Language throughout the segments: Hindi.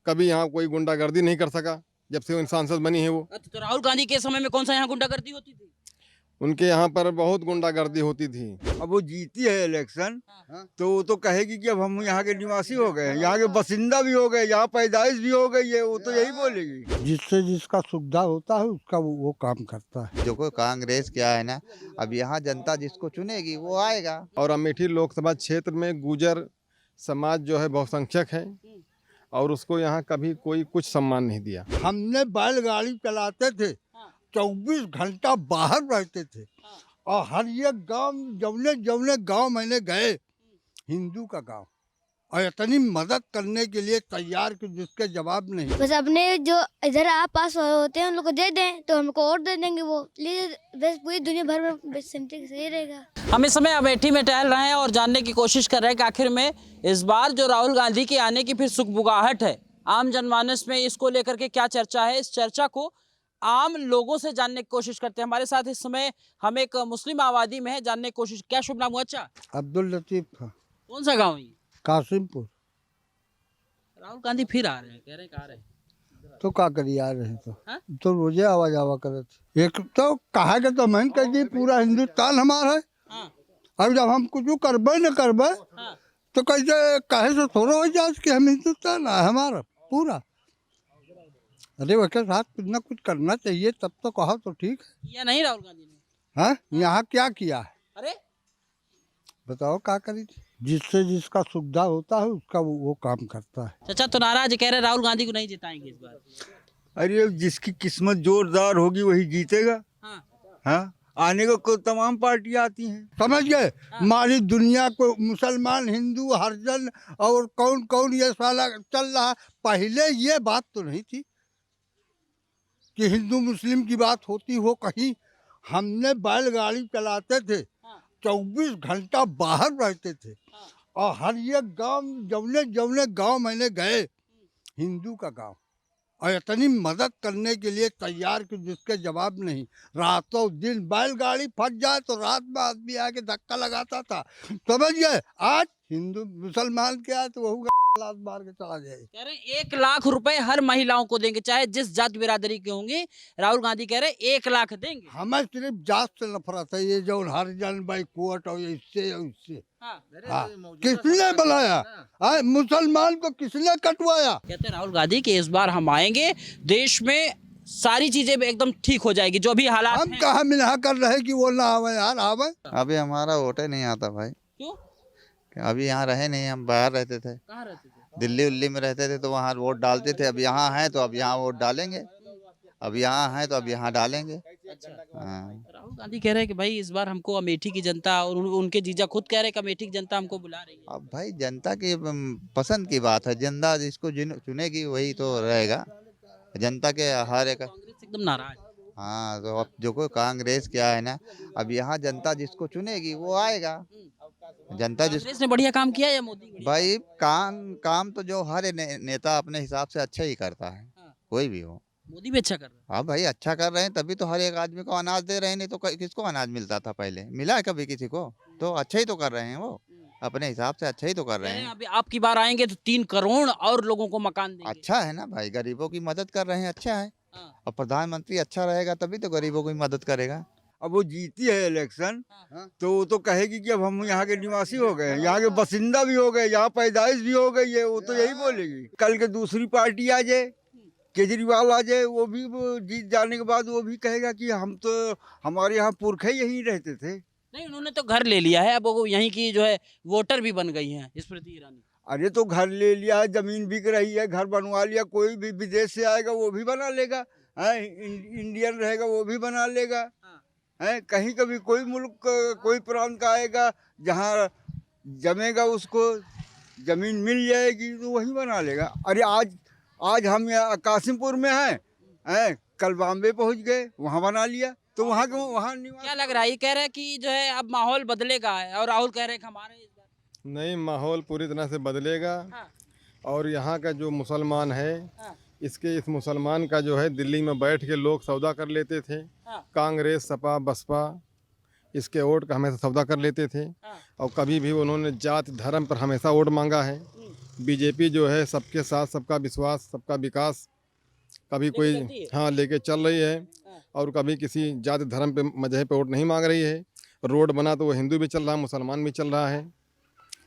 कभी यहाँ कोई गुंडागर्दी नहीं कर सका जब से वो सांसद बनी है वो। अच्छा, तो राहुल गांधी के समय में कौन सा यहाँ गुंडागर्दी होती थी? उनके यहाँ पर बहुत गुंडागर्दी होती थी। अब वो जीती है इलेक्शन हाँ। तो वो तो कहेगी कि अब हम यहाँ के निवासी हो गए हैं, यहाँ के बासिंदा भी हो गए, यहाँ पैदाइश भी हो गई है, वो तो यही बोलेगी। जिससे जिसका सुविधा होता है उसका वो काम करता है। जो कोई कांग्रेस क्या है ना, अब यहाँ जनता जिसको चुनेगी वो आएगा। और अमेठी लोकसभा क्षेत्र में गुर्जर समाज जो है बहुसंख्यक है और उसको यहाँ कभी कोई कुछ सम्मान नहीं दिया। हमने बैलगाड़ी चलाते थे, 24 घंटा बाहर रहते थे और हर एक गांव जौने जौने गांव मैंने गए, हिंदू का गांव, और इतनी मदद करने के लिए तैयार कि जिसके जवाब नहीं। बस अपने जो इधर आप पास होते हैं उन लोग को दे दें तो हमको और दे देंगे वो, बस पूरी दुनिया भर में बस सही रहेगा। हम इस समय अमेठी में टहल रहे हैं और जानने की कोशिश कर रहे हैं कि आखिर में इस बार जो राहुल गांधी के आने की फिर सुगबुगाहट है, आम जनमानस में इसको लेकर के क्या चर्चा है, इस चर्चा को आम लोगों से जानने की कोशिश करते हैं। हमारे साथ इस समय हम एक मुस्लिम आबादी में है, जानने की कोशिश। क्या शुभ नाम हुआ? अच्छा, अब्दुल लतीफ था। कौन सा गाँव है? कासिमपुर। राहुल गांधी फिर आ रहे हैं, कह रहे हैं, आ रहे हैं तो क्या करिए, आ रहे हैं हाँ? तो रोजे आवाज आवा करे थे। एक तो कहा के तो मैं कह दी पूरा हिंदुस्तान हमारा है। हाँ, अब जब हम कुछ करबे न करबे हाँ। तो कैसे कहे से थोड़ा हो जाए कि हम हिंदुस्तान है हमारा पूरा। अरे उसके साथ कुछ ना कुछ करना चाहिए तब तो कहो तो ठीक है। या नहीं राहुल गांधी ने? हाँ, यहाँ क्या किया है अरे बताओ, क्या करी थी? जिससे जिसका सुविधा होता है उसका वो काम करता है। चाचा तो नाराज कह रहे राहुल गांधी को नहीं जिताएंगे इस बार। अरे अब जिसकी किस्मत जोरदार होगी वही जीतेगा। हाँ, हाँ, आने को तमाम पार्टियां आती हैं। समझ गए? हमारी दुनिया को मुसलमान, हिंदू, हरिजन और कौन कौन ये साला चल रहा है। पहले ये बात तो नहीं थी कि हिंदू मुस्लिम की बात होती हो कहीं। हमने बैलगाड़ी चलाते थे, 24 घंटा बाहर रहते थे और हर एक गांव जौने जौने गांव मैंने गए, हिंदू का गांव, और इतनी मदद करने के लिए तैयार कि जिसके जवाब नहीं। रातों दिन बैलगाड़ी फट जाए तो रात में आदमी आके धक्का लगाता था। समझ गए? आज हिंदू मुसलमान के आए तो वह लात मार के चला जाए। कह रहे 1 लाख रुपए हर महिलाओं को देंगे, चाहे जिस जात बिरादरी के होंगे। राहुल गांधी कह रहे 1 लाख देंगे। हमें सिर्फ जात से नफरत है, ये जो हरिजन बैकवर्ड और इससे और इससे। हाँ, किसने बनाया? मुसलमान को किसने कटवाया? कहते हैं राहुल गांधी कि इस बार हम आएंगे, देश में सारी चीजें एकदम ठीक हो जाएगी, जो भी हालात हम हैं। कहाँ मिला कर रहे कि वो ना आवे यार, आवे। अभी हमारा वोट ही नहीं आता भाई। क्यों? अभी यहाँ रहे नहीं, हम बाहर रहते थे, कहाँ रहते थे? दिल्ली उल्ली में रहते थे तो वहाँ वोट डालते थे। अब यहाँ हैं तो अब यहाँ वोट डालेंगे, अब यहाँ हैं तो अब यहाँ डालेंगे। हाँ। राहुल गांधी कह रहे हैं कि भाई इस बार हमको अमेठी की जनता और उनके जीजा खुद कह रहे हैं कि अमेठी की जनता हमको बुला रही है। अब भाई जनता की पसंद की बात है, जनता जिसको चुनेगी वही तो रहेगा। जनता के हर एक। कांग्रेस एकदम नाराज। हाँ, तो अब जो कोई कांग्रेस क्या है ना, अब यहाँ जनता जिसको चुनेगी वो आएगा। जनता कांग्रेस ने बढ़िया काम किया या मोदी बढ़िया? भाई काम तो जो हर नेता अपने हिसाब से अच्छा ही करता है, हाँ। कोई भी हो। मोदी भी अच्छा कर रहा है। हाँ भाई, अच्छा कर रहे हैं तभी तो हर एक आदमी को अनाज दे रहे हैं, नहीं तो किसको अनाज मिलता था पहले? मिला है कभी किसी को? तो अच्छा ही तो कर रहे हैं, वो अपने हिसाब से अच्छा ही तो कर कह रहे रहे हैं हैं। अभी आपकी बार आएंगे तो 3 करोड़ और लोगों को मकान देंगे। अच्छा है ना भाई, गरीबों की मदद कर रहे हैं, अच्छा है। हाँ। और प्रधानमंत्री अच्छा रहेगा तभी तो गरीबों की मदद करेगा। अब वो जीती है इलेक्शन तो वो तो कहेगी कि अब हम यहाँ के निवासी हो गए हैं, यहाँ के बासिंदा भी हो गए, यहाँ पैदाइश भी हो गई है, वो तो यही बोलेगी। कल के दूसरी पार्टी आ जाए, केजरीवाल आ जाए, वो भी वो जीत जाने के बाद वो भी कहेगा कि हम तो हमारे यहाँ पुरखे यहीं रहते थे। नहीं, उन्होंने तो घर ले लिया है, अब वो यहीं की जो है वोटर भी बन गई हैं स्मृति ईरानी। अरे तो घर ले लिया है, जमीन बिक रही है, घर बनवा लिया, कोई भी विदेश से आएगा वो भी बना लेगा, इंडियन रहेगा वो भी बना लेगा। है कहीं कभी कोई मुल्क कोई प्रांत का आएगा जहाँ जमेगा उसको जमीन मिल जाएगी तो वही बना लेगा। अरे आज हम यहाँ कासिमपुर में हैं, कल बॉम्बे पहुँच गए, वहाँ बना लिया, तो वहाँ क्या लग रहा है? ये कह रहे हैं कि जो है अब माहौल बदलेगा और राहुल कह रहे हैं कि हमारे इस बार नहीं, माहौल पूरी तरह से बदलेगा। हाँ। और यहाँ का जो मुसलमान है, हाँ। इस मुसलमान का जो है दिल्ली में बैठ के लोग सौदा कर लेते थे। हाँ। कांग्रेस, सपा, बसपा इसके वोट का हमेशा सौदा कर लेते थे। हाँ। और कभी भी उन्होंने जात धर्म पर हमेशा वोट मांगा है। बीजेपी जो है सबके साथ, सबका विश्वास, सबका विकास कभी कोई लेके चल रही है, और कभी किसी जाति धर्म पे मजहब पे वोट नहीं मांग रही है। रोड बना तो वो हिंदू भी चल रहा है, मुसलमान भी चल रहा है।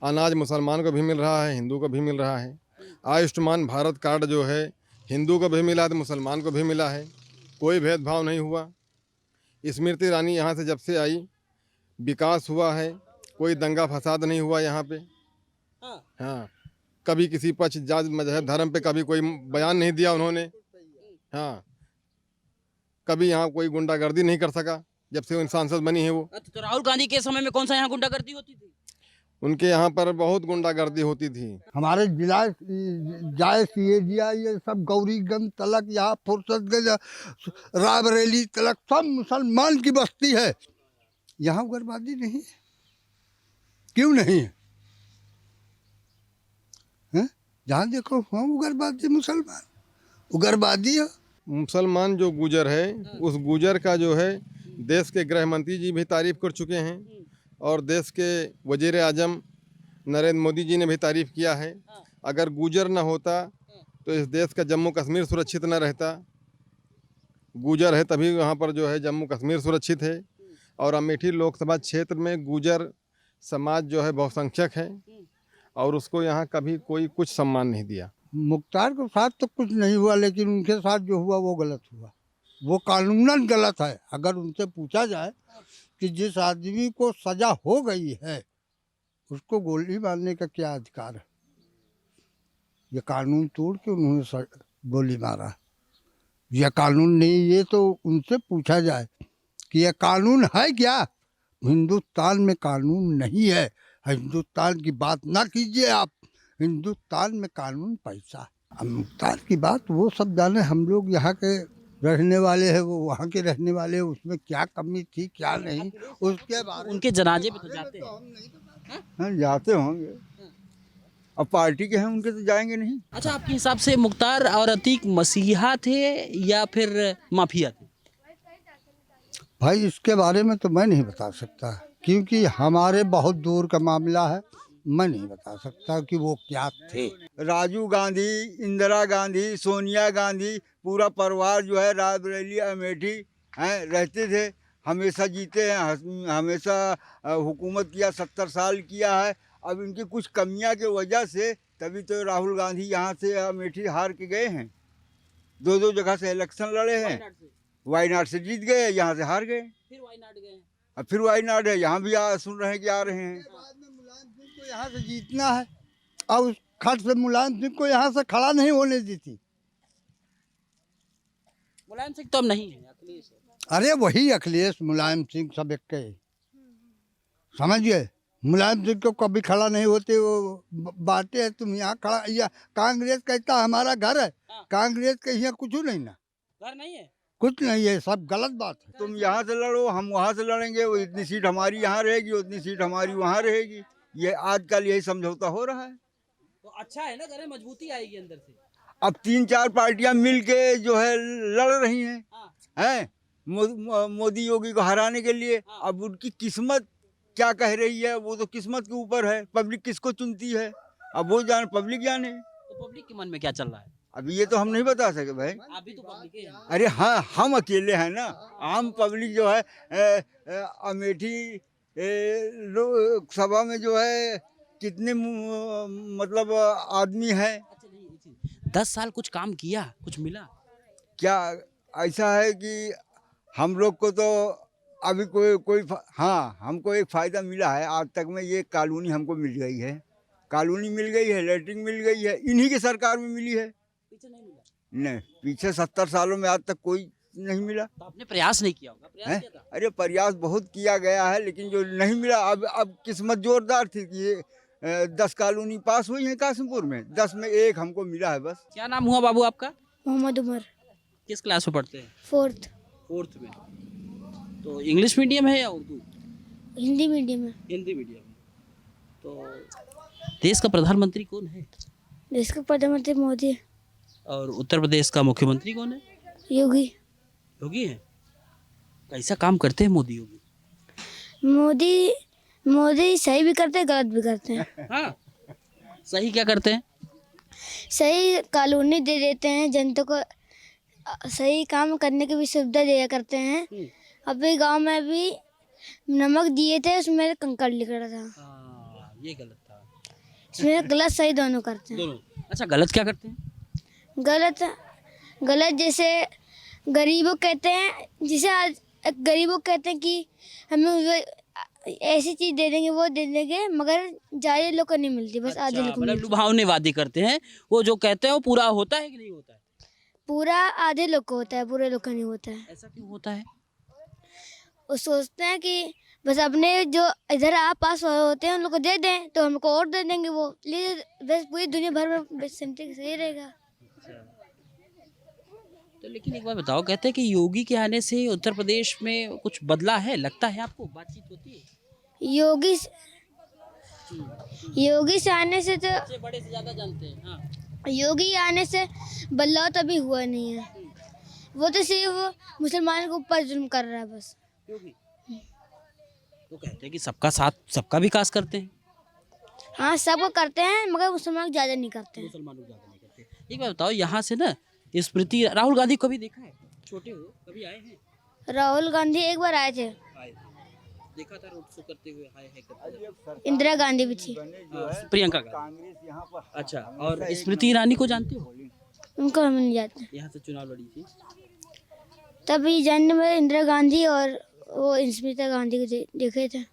अनाज मुसलमान को भी मिल रहा है, हिंदू को भी मिल रहा है। आयुष्मान भारत कार्ड जो है हिंदू को भी मिला तो मुसलमान को भी मिला है, कोई भेदभाव नहीं हुआ। स्मृति ईरानी यहाँ से जब से आई विकास हुआ है, कोई दंगा फसाद नहीं हुआ यहाँ पे। हाँ, कभी किसी पक्ष जाति मजहब धर्म पे कभी कोई बयान नहीं दिया उन्होंने। हाँ, कभी यहाँ कोई गुंडागर्दी नहीं कर सका जब से वो सांसद बनी है वो। अच्छा, तो राहुल गांधी के समय में कौन सा यहाँ गुंडागर्दी होती थी? उनके यहाँ पर बहुत गुंडागर्दी होती थी। हमारे जिला जाए सिएजिया ये सब गौरीगंज तलक, यहाँ फुर्सतगंज, रायबरेली तलक सब मुसलमान की बस्ती है। यहाँ उग्रवादी नहीं है, क्यों नहीं है? जहाँ देखो वहाँ उग्रवादी, मुसलमान उग्रवादी है। मुसलमान जो गुजर है, उस गुजर का जो है देश के गृह मंत्री जी भी तारीफ कर चुके हैं, और देश के वजीर आजम नरेंद्र मोदी जी ने भी तारीफ किया है। अगर गुजर न होता तो इस देश का जम्मू कश्मीर सुरक्षित न रहता। गुजर है तभी वहाँ पर जो है जम्मू कश्मीर सुरक्षित है। और अमेठी लोकसभा क्षेत्र में गुजर समाज जो है बहुसंख्यक है, और उसको यहाँ कभी कोई कुछ सम्मान नहीं दिया। मुख्तार के साथ तो कुछ नहीं हुआ, लेकिन उनके साथ जो हुआ वो गलत हुआ, वो कानूनन गलत है। अगर उनसे पूछा जाए कि जिस आदमी को सजा हो गई है उसको गोली मारने का क्या अधिकार है? ये कानून तोड़ के उन्होंने गोली मारा, यह कानून नहीं। ये तो उनसे पूछा जाए कि यह कानून है क्या? हिंदुस्तान में कानून नहीं है। हिंदुस्तान की बात ना कीजिए आप, हिंदुस्तान में कानून पैसा। अब मुख्तार की बात वो सब जाने, हम लोग यहाँ के रहने वाले हैं, वो वहाँ के रहने वाले हैं, उसमें क्या कमी थी क्या नहीं उसके बारे उनके जनाजे पे तो जाते हैं। हाँ, जाते होंगे, अब पार्टी के हैं उनके तो जाएंगे नहीं। अच्छा, आपके हिसाब से मुख्तार और अतीक मसीहा थे या फिर माफिया थे? भाई इसके बारे में तो मैं नहीं बता सकता, क्योंकि हमारे बहुत दूर का मामला है। मैं नहीं बता सकता कि वो क्या थे। राजीव गांधी, इंदिरा गांधी, सोनिया गांधी, पूरा परिवार जो है रायबरेली अमेठी हैं रहते थे, हमेशा जीते हैं, हमेशा हुकूमत किया, 70 साल किया है। अब इनकी कुछ कमियां की वजह से तभी तो राहुल गांधी यहाँ से अमेठी हार के गए हैं। 2 जगह से इलेक्शन लड़े हैं, वायनाड से जीत गए, यहाँ से हार गए, फिर वायनाड गए, अब फिर वायनाड है, यहाँ भी सुन रहे हैं कि आ रहे हैं। को यहाँ से जीतना है और उस खट से मुलायम सिंह को यहाँ से खड़ा नहीं होने दी थी। मुलायम सिंह तो अब नहीं है, अखिलेश है। अरे वही अखिलेश मुलायम सिंह सब एक के, समझ गए? मुलायम सिंह को कभी खड़ा नहीं होते, वो बातें है तुम यहाँ खड़ा, या कांग्रेस कहता हमारा घर है, कांग्रेस के यहाँ कुछ नहीं ना, घर नहीं है, कुछ नहीं है, सब गलत बात है। तुम यहाँ से लड़ो, हम वहाँ से लड़ेंगे, वो इतनी सीट हमारी यहाँ रहेगी, उतनी सीट हमारी वहाँ रहेगी। ये आजकल यही समझौता हो रहा है। तो अच्छा है ना, घर में मजबूती आएगी अंदर से। अब 3-4 पार्टियां मिल के जो है लड़ रही हैं, हैं मोदी योगी को हराने के लिए। अब उनकी किस्मत क्या कह रही है वो तो किस्मत के ऊपर है, पब्लिक किसको चुनती है अब वो जाने, पब्लिक जाने। तो पब्लिक के मन में क्या चल रहा है अभी ये तो हम नहीं बता सके भाई। आप भी तो पब्लिक है। अरे हाँ, हम अकेले हैं ना, आम पब्लिक जो है अमेठी लोकसभा में जो है कितने मतलब आदमी है। अच्छा नहीं, 10 साल कुछ काम किया, कुछ मिला क्या? ऐसा है कि हम लोग को तो अभी हाँ, हमको एक फ़ायदा मिला है आज तक में, ये कॉलोनी हमको मिल गई है, कॉलोनी मिल गई है, लैट्रिन मिल गई है, इन्हीं की सरकार में मिली है। पीछे नहीं मिला? नहीं, पीछे 70 सालों में आज तक कोई नहीं मिला। तो आपने प्रयास नहीं किया होगा? प्रयास किया था? अरे प्रयास बहुत किया गया है, लेकिन जो नहीं मिला, अब किस्मत जोरदार थी कि ये 10 कॉलोनी पास हुई है कासिमपुर में, 10 में 1 हमको मिला है बस। क्या नाम हुआ बाबू आपका? मोहम्मद उमर, किस क्लास में पढ़ते हैं? 4th में। तो इंग्लिश मीडियम है या उर्दू? हिंदी मीडियम में। हिंदी मीडियम। तो देश का प्रधानमंत्री कौन है? देश का प्रधानमंत्री मोदी है। और उत्तर प्रदेश का मुख्यमंत्री कौन है? योगी। योगी है। कैसा काम करते हैं मोदी योगी? मोदी सही भी करते हैं, गलत भी करते हैं। हाँ, सही क्या करते हैं? सही कॉलोनी दे देते हैं, जनता को सही काम करने की भी सुविधा दिया करते हैं। अभी गांव में भी नमक दिए थे, उसमें कंकड़ निकला था। हाँ, ये गलत था। इसमें गलत सही दोनों करते हैं। दोनों। अच्छा, गलत क्या करते हैं? गलत गलत जैसे गरीबों कहते हैं, जिसे आज गरीबों कहते हैं कि हमें ऐसी चीज दे देंगे, वो दे देंगे, मगर ज़्यादा लोग को नहीं मिलती, बस आधे लोग को मतलब मिलती। लुभावने वादे करते हैं, वो जो कहते हैं वो पूरा होता है कि नहीं होता है? पूरा आधे लोग को होता है, पूरे लोग को नहीं होता है। ऐसा क्यों होता है? वो सोचते हैं कि बस अपने जो इधर आप पास वाले होते हैं उन लोग को दे दें तो हमको और दे देंगे, वो ले बस पूरी दुनिया भर में बस सेंटिंग सही रहेगा। तो लेकिन एक बात बताओ, कहते हैं कि योगी के आने से उत्तर प्रदेश में कुछ बदला है, लगता है आपको? बातचीत होती है? योगी से आने से तो सबसे बड़े से ज्यादा जानते हैं। हाँ। योगी आने से बदलाव तो अभी हुआ नहीं है। वो तो सिर्फ मुसलमान के ऊपर जुल्म कर रहा है बस। योगी तो कहते हैं कि सबका साथ सबका विकास करते हैं। हाँ, सबको करते हैं मगर मुसलमान ज़्यादा नहीं करते हैं। मुसलमानों ज्यादा नहीं करते। एक बात बताओ, यहाँ से ना स्मृति राहुल गांधी को कभी देखा है? छोटे हो कभी आए हैं? राहुल गांधी एक बार आए थे, आए देखा था रोड शो करते हुए, हाय हाय करते हुए। इंदिरा गांधी भी थी। प्रियंका गांधी। अच्छा, और स्मृति ईरानी को जानते हो? उनको हम नहीं जानते। यहाँ से चुनाव लड़ी थी। तभी जानने में इंदिरा गांधी और वो स्मृति गांधी को देखे थे।